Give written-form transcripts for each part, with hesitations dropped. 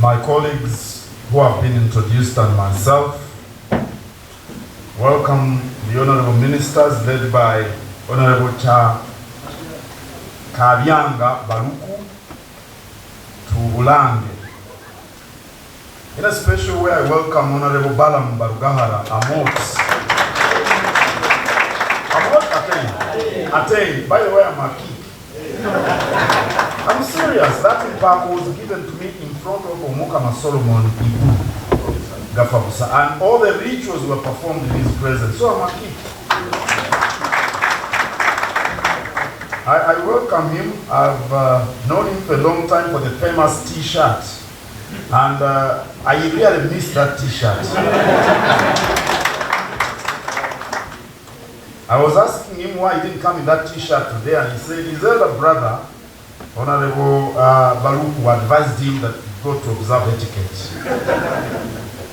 my colleagues who have been introduced and myself, welcome the Honorable Ministers led by Honorable Kabyanga Baluku to Ulange. In a special way, I welcome Honorable Balam Barugahara Amos. Attain. By the way, I'm a key. I'm serious. That impact was given to me in front of Omukama Solomon Ibu Gafabusa, and all the rituals were performed in his presence. So I'm a key. I welcome him. I've known him for a long time for the famous T-shirt, and I really miss that T-shirt. I was asking him why he didn't come in that T-shirt today, and he said his elder brother, Honorable Baruku, advised him that he go to observe etiquette.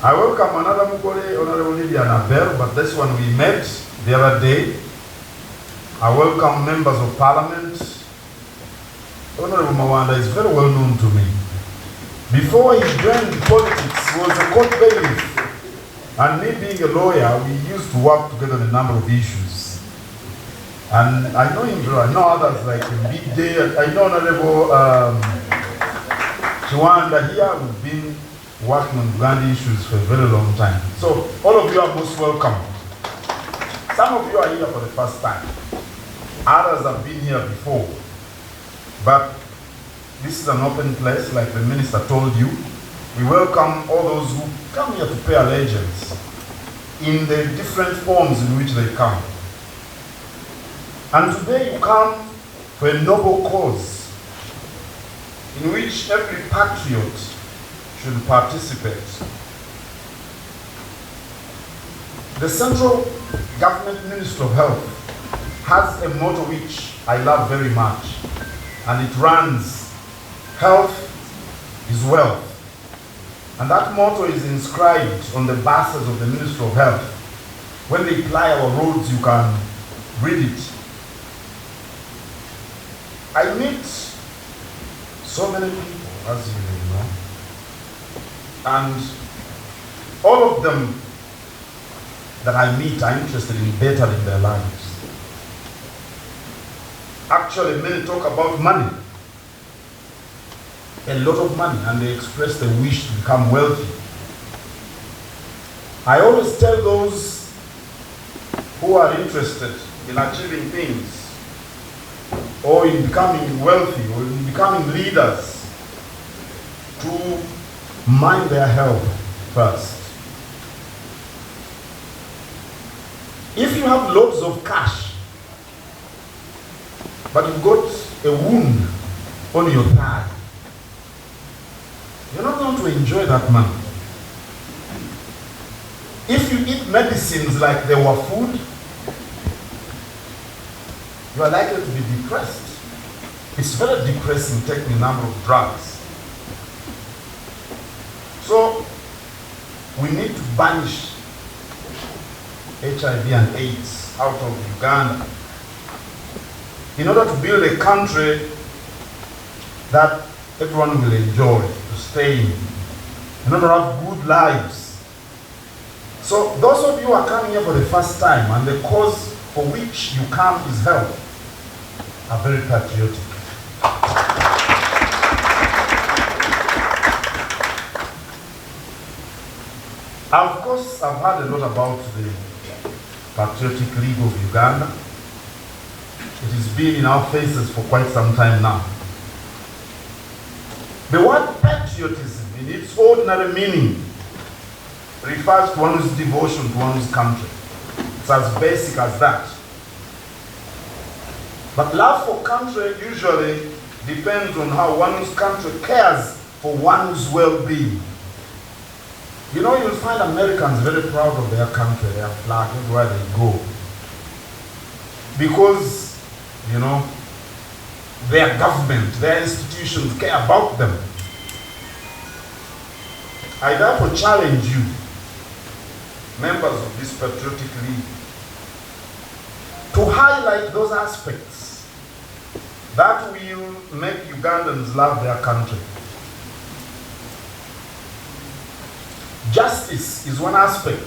I welcome another Mugole, Honorable Lydia Nabel, but this one we met the other day. I welcome members of Parliament. Honorable Mawanda is very well known to me. Before he joined politics, he was a court bailiff. And me being a lawyer, we used to work together on a number of issues. And I know him very well. I know others like Big Day. I know Honorable Chiwanda here. We've been working on Buganda issues for a very long time. So all of you are most welcome. Some of you are here for the first time. Others have been here before. But this is an open place, like the minister told you. We welcome all those who come here to pay allegiance in the different forms in which they come. And today you come for a noble cause in which every patriot should participate. The Central Government Ministry of Health has a motto which I love very much, and it runs, "Health is wealth." And that motto is inscribed on the buses of the Ministry of Health. When they ply our roads, you can read it. I meet so many people, as you may know, and all of them that I meet are interested in bettering their lives. Actually, many talk about money. A lot of money, and they express the wish to become wealthy. I always tell those who are interested in achieving things, or in becoming wealthy, or in becoming leaders, to mind their health first. If you have loads of cash, but you've got a wound on your thigh, you're not going to enjoy that money. If you eat medicines like they were food, you are likely to be depressed. It's very depressing taking a number of drugs. So we need to banish HIV and AIDS out of Uganda in order to build a country that everyone will enjoy to stay in order to have good lives. So those of you who are coming here for the first time, and the cause for which you come is health, are very patriotic. Of course, I've heard a lot about the Patriotic League of Uganda. It has been in our faces for quite some time now. The word patriotism, in its ordinary meaning, refers to one's devotion to one's country. It's as basic as that. But love for country usually depends on how one's country cares for one's well-being. You know, you'll find Americans very proud of their country, their flag, everywhere they go. Because, you know, their government, their institutions care about them. I therefore challenge you, members of this Patriotic League, to highlight those aspects that will make Ugandans love their country. Justice is one aspect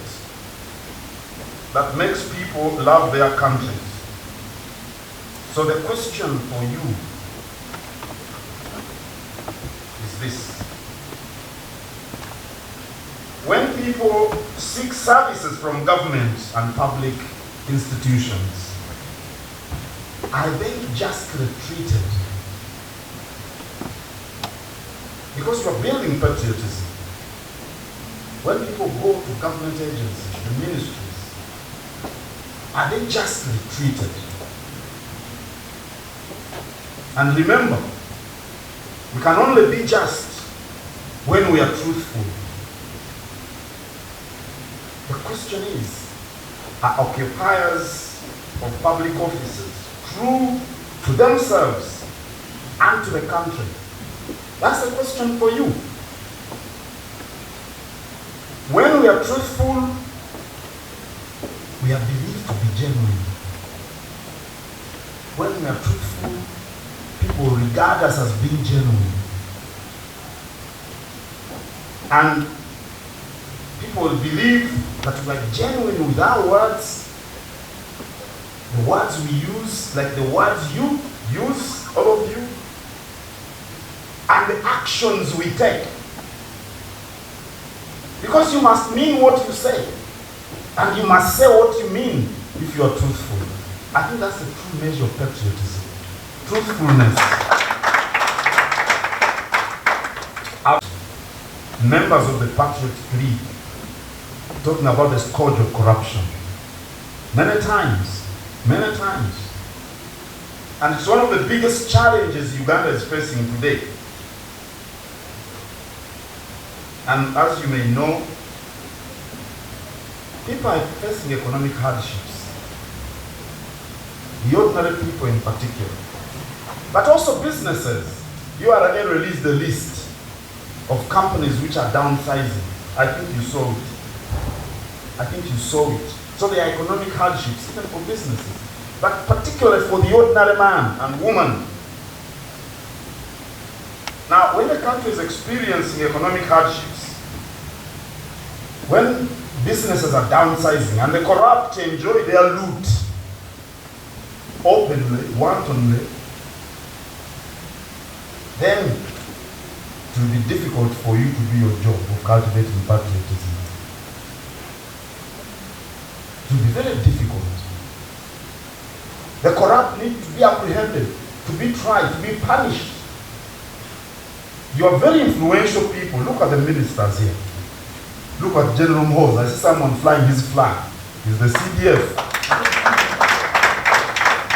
that makes people love their countries. So the question for you is this. When people seek services from government and public institutions, are they justly treated? Because you are building patriotism. When people go to government agencies, the ministries, are they justly treated? And remember, we can only be just when we are truthful. The question is, are occupiers of public offices true to themselves and to the country? That's the question for you. When we are truthful, we are believed to be genuine. When we are truthful, people regard us as being genuine. And people believe that we are genuine with our words, the words we use, like the words you use, all of you, and the actions we take. Because you must mean what you say, and you must say what you mean if you are truthful. I think that's the true measure of patriotism. Truthfulness. Members of the Patriotic League talking about the scourge of corruption. Many times. And it's one of the biggest challenges Uganda is facing today. And as you may know, people are facing economic hardships. The ordinary people in particular. But also businesses. URA released the list of companies which are downsizing. I think you saw it. So there are economic hardships even for businesses. But particularly for the ordinary man and woman. Now, when the country is experiencing economic hardships, when businesses are downsizing and the corrupt enjoy their loot openly, wantonly, then it will be difficult for you to do your job of cultivating patriotism. It will be very difficult. The corrupt need to be apprehended, to be tried, to be punished. You are very influential people. Look at the ministers here. Look at General Mhoz. I see someone flying his flag. He's the CDF.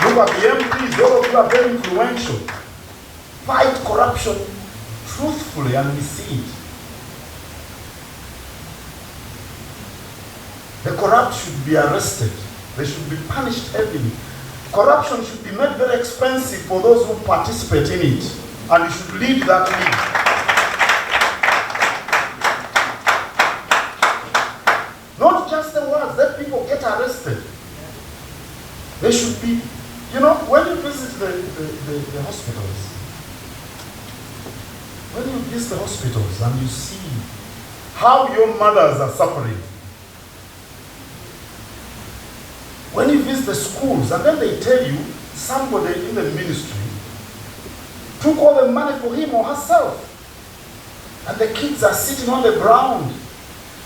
Look at the MPs. All of you are very influential. Fight corruption truthfully, and we see it. The corrupt should be arrested. They should be punished heavily. Corruption should be made very expensive for those who participate in it, and you should lead that lead. Not just the words, let people get arrested. They should be, you know, when you visit the hospitals, when you visit the hospitals and you see how your mothers are suffering, when you visit the schools and then they tell you somebody in the ministry took all the money for him or herself, and the kids are sitting on the ground,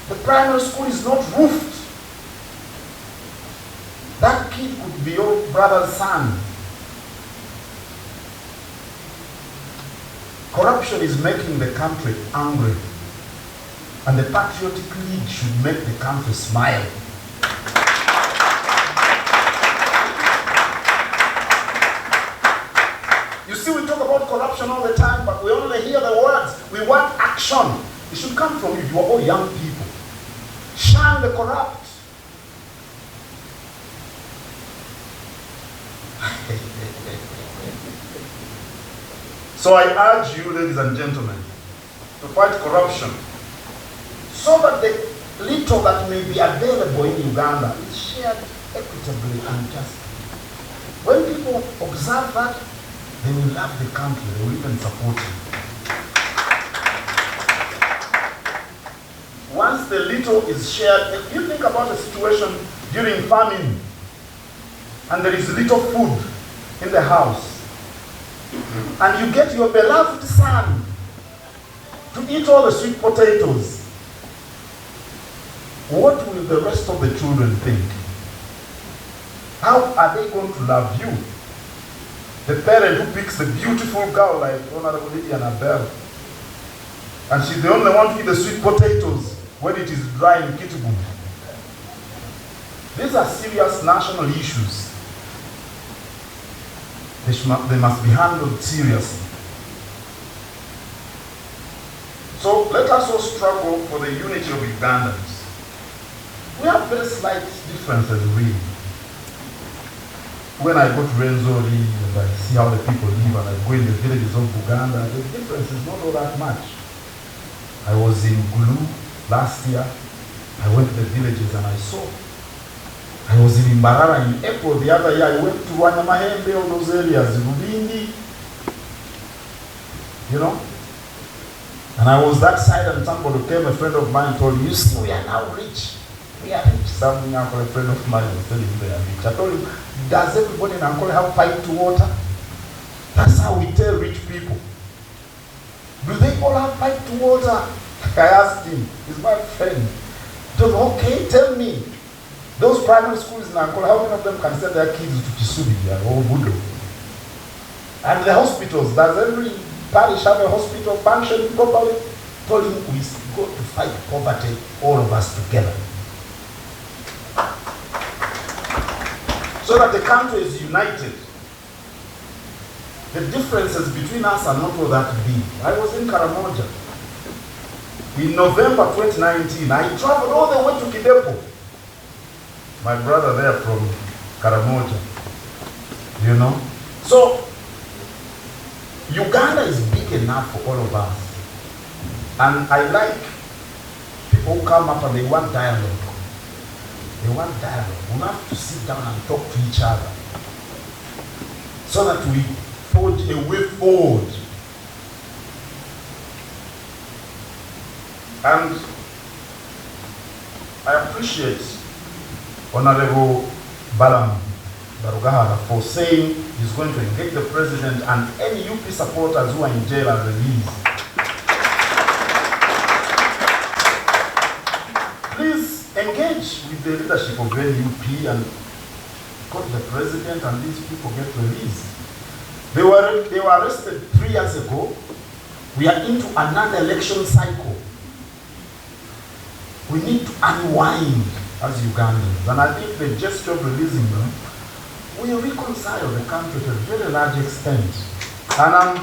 the primary school is not roofed. That kid could be your brother's son. Corruption is making the country angry, and the Patriotic League should make the country smile. You see, we talk about corruption all the time, but we only hear the words. We want action. It should come from you. You are all young people. Shun the corrupt. So I urge you, ladies and gentlemen, to fight corruption so that the little that may be available in Uganda is shared equitably and justly. When people observe that, they will love the country, they will even support it. One once the little is shared, if you think about a situation during famine, and there is little food in the house, and you get your beloved son to eat all the sweet potatoes, what will the rest of the children think? How are they going to love you? The parent who picks the beautiful girl like Honorable Lydia Nabel, and she's the only one to eat the sweet potatoes when it is dry in Kitubu. These are serious national issues. They must be handled seriously. So let us all struggle for the unity of Ugandans. We have very slight differences, really. When I go to Renzori and I see how the people live, and I go in the villages of Buganda, the difference is not all that much. I was in Gulu last year. I went to the villages and I saw. I was in Imbarara in April the other year. I went to Wanyamahembe, all those areas, Rubindi, you know. And I was that side, and somebody came, a friend of mine, told me, you see, we are now rich. We are rich. Something uncle, a friend of mine was telling me they are rich. I told him, does everybody in Uncle have pipe to water? That's how we tell rich people. Do they all have pipe to water? I asked him, he's my friend. He told me, okay, tell me. Those primary schools in Uncle, how many of them can send their kids to Kisubi or Budo? And the hospitals, does every parish have a hospital functioning properly? I told him, we go to fight poverty, all of us together. So that the country is united. The differences between us are not all that big. I was in Karamoja. In November 2019, I traveled all the way to Kidepo. My brother there from Karamoja. You know? So, Uganda is big enough for all of us. And I like people who come up and they want dialogue. They want dialogue. We have to sit down and talk to each other so that we forge a way forward. And I appreciate Honorable Balam Barugahara for saying he's going to engage the president and any UP supporters who are in jail and released. Please engage with the leadership of NUP and go to the president and these people get released. They were arrested 3 years ago. We are into another election cycle. We need to unwind as Ugandans. And I think the gesture of releasing them will reconcile the country to a very large extent. And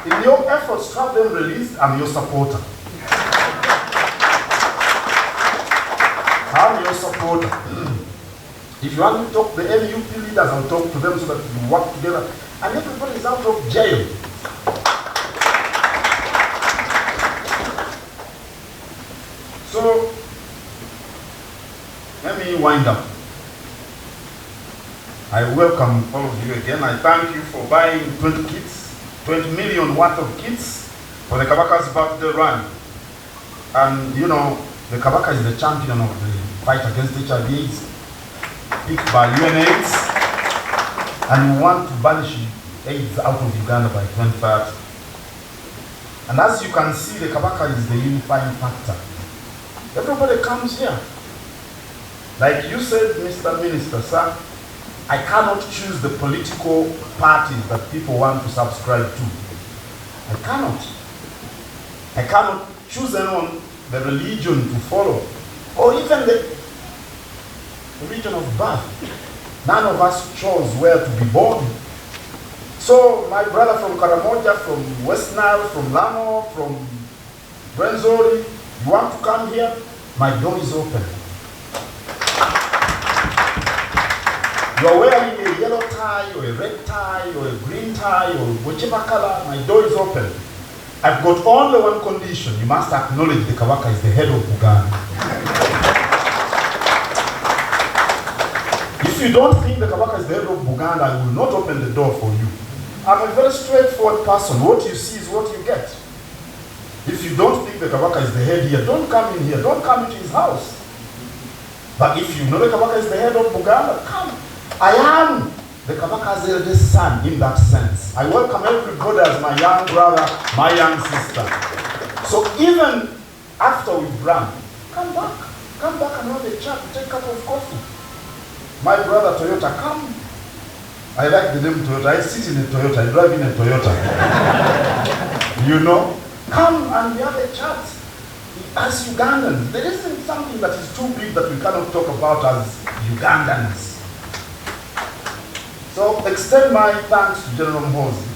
in your efforts to have them released, I'm your supporter. I'm your supporter. If you want to talk to the NUP leaders, I'll talk to them so that we work together. And everybody is out of jail. So, let me wind up. I welcome all of you again. I thank you for buying 20 kits, 20 million worth of kits for the Kabaka's birthday run. And you know, the Kabaka is the champion of the fight against HIV/AIDS, picked by UNAIDS, and we want to banish AIDS out of Uganda by 2030. And as you can see, the Kabaka is the unifying factor. Everybody comes here. Like you said, Mr. Minister, sir, I cannot choose the political parties that people want to subscribe to. I cannot. I cannot choose anyone, the religion to follow, or even the region of birth. None of us chose where to be born. So my brother from Karamoja, from West Nile, from Lamo, from Renzori, you want to come here? My door is open. You are wearing a yellow tie, or a red tie, or a green tie, or whichever color, my door is open. I've got only one condition. You must acknowledge the Kabaka is the head of Buganda. If you don't think the Kabaka is the head of Buganda, I will not open the door for you. I'm a very straightforward person. What you see is what you get. If you don't think the Kabaka is the head here, don't come in here, don't come into his house. But if you know the Kabaka is the head of Buganda, come. I am the Kabaka's eldest son in that sense. I welcome everybody as my young brother, my young sister. So even after we've run, come back and have a chat, take a cup of coffee. My brother Toyota, come. I like the name Toyota. I sit in a Toyota, I drive in a Toyota. You know? Come and we have a chat. As Ugandans, there isn't something that is too big that we cannot talk about as Ugandans. So extend my thanks to General Mhozi.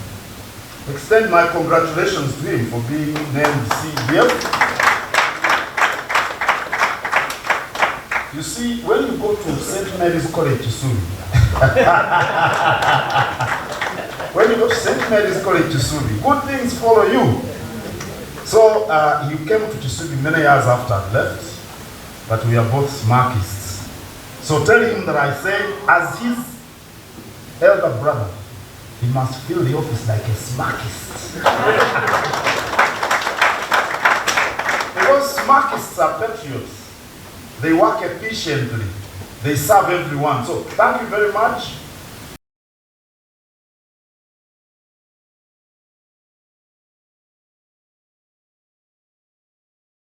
Extend my congratulations to him for being named CDF. You see, when you go to St. Mary's College Kisubi, when you go to St. Mary's College Kisubi, good things follow you. So he came to Kisubi many years after I left, but we are both Marxists. So tell him that I say, as his elder brother, he must fill the office like a Marxist. Because Marxists are patriots. They work efficiently. They serve everyone. So thank you very much.